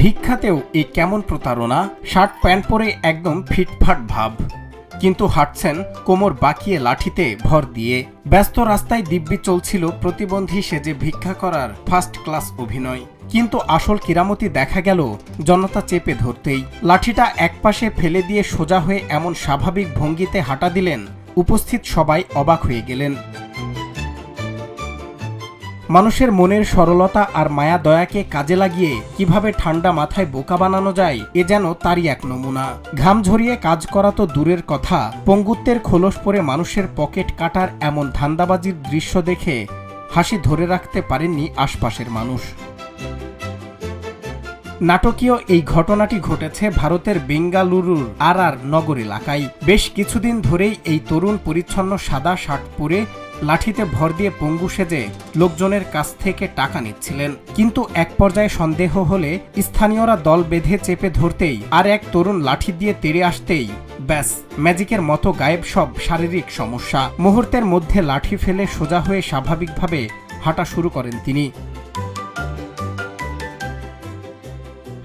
ভিক্ষাতেও এ কেমন প্রতারণা। Shirt pant পরে একদম ফিটফাট ভাব, কিন্তু হাঁটছেন কোমর বাঁকিয়ে লাঠিতে ভর দিয়ে। ব্যস্ত রাস্তায় দিব্যি চলছিল প্রতিবন্ধী সেজে ভিক্ষা করার ফার্স্ট ক্লাস অভিনয়। কিন্তু আসল কিরামতি দেখা গেল জনতা চেপে ধরতেই। লাঠিটা একপাশে ফেলে দিয়ে সোজা হয়ে এমন স্বাভাবিক ভঙ্গিতে হাঁটা দিলেন, উপস্থিত সবাই অবাক হয়ে গেলেন। মানুষের মনের সরলতা আর মায়া দয়াকে কাজে লাগিয়ে কিভাবে ঠান্ডা মাথায় বোকা বানানো যায়, এ যেন তারই এক নমুনা। ঘাম ঝরিয়ে কাজ করা তো দূরের কথা, পঙ্গুত্বের খোলস পরে মানুষের পকেট কাটার এমন ধান্দাবাজির দৃশ্য দেখে হাসি ধরে রাখতে পারেননি আশপাশের মানুষ। নাটকীয় এই ঘটনাটি ঘটেছে ভারতের বেঙ্গালুরুর আর নগর এলাকায়। বেশ কিছুদিন ধরেই এই তরুণ পরিচ্ছন্ন সাদা শার্ট পরে লাঠিতে ভর দিয়ে পঙ্গু সেজে লোকজনের কাছ থেকে টাকা নিচ্ছিলেন। কিন্তু এক পর্যায়ে সন্দেহ হলে স্থানীয়রা দল বেঁধে চেপে ধরতেই আর এক তরুণ লাঠি দিয়ে তেড়ে আসতেই ব্যাস, ম্যাজিকের মতো গায়েব সব শারীরিক সমস্যা। মুহূর্তের মধ্যে লাঠি ফেলে সোজা হয়ে স্বাভাবিকভাবে হাঁটা শুরু করেন তিনি।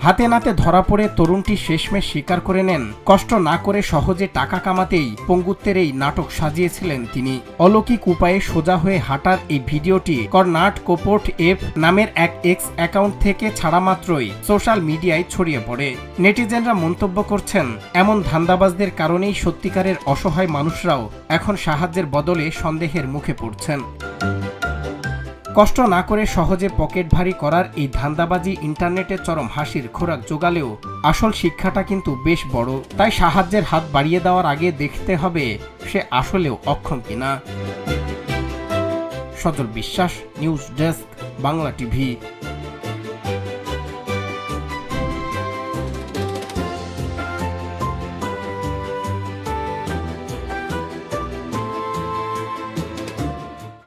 হাতে নাতে ধরা পড়ে তরুণটি শেষমেশ স্বীকার করে নেন, কষ্ট না করে সহজে টাকা কামাতেই পঙ্গুত্বের এই নাটক সাজিয়েছিলেন তিনি। অলৌকিক উপায়ে সোজা হয়ে হাঁটার এই ভিডিওটি কর্নাট কোপোর্ট এফ নামের এক এক্স অ্যাকাউন্ট থেকে ছাড়া মাত্রই সোশ্যাল মিডিয়ায় ছড়িয়ে পড়ে। নেটিজেনরা মন্তব্য করছেন, এমন ধান্দাবাজদের কারণেই সত্যিকারের অসহায় মানুষরাও এখন সাহায্যের বদলে সন্দেহের মুখে পড়ছেন। কষ্ট না করে সহজে পকেট ভারী করার এই ধান্দাবাজি ইন্টারনেটে চরম হাসির খোরাক জোগালেও আসল শিক্ষাটা কিন্তু বেশ বড়। তাই সাহায্যের হাত বাড়িয়ে দেওয়ার আগে দেখতে হবে সে আসলেও অক্ষম কিনা। সজল বিশ্বাস, নিউজ ডেস্ক, বাংলা টিভি।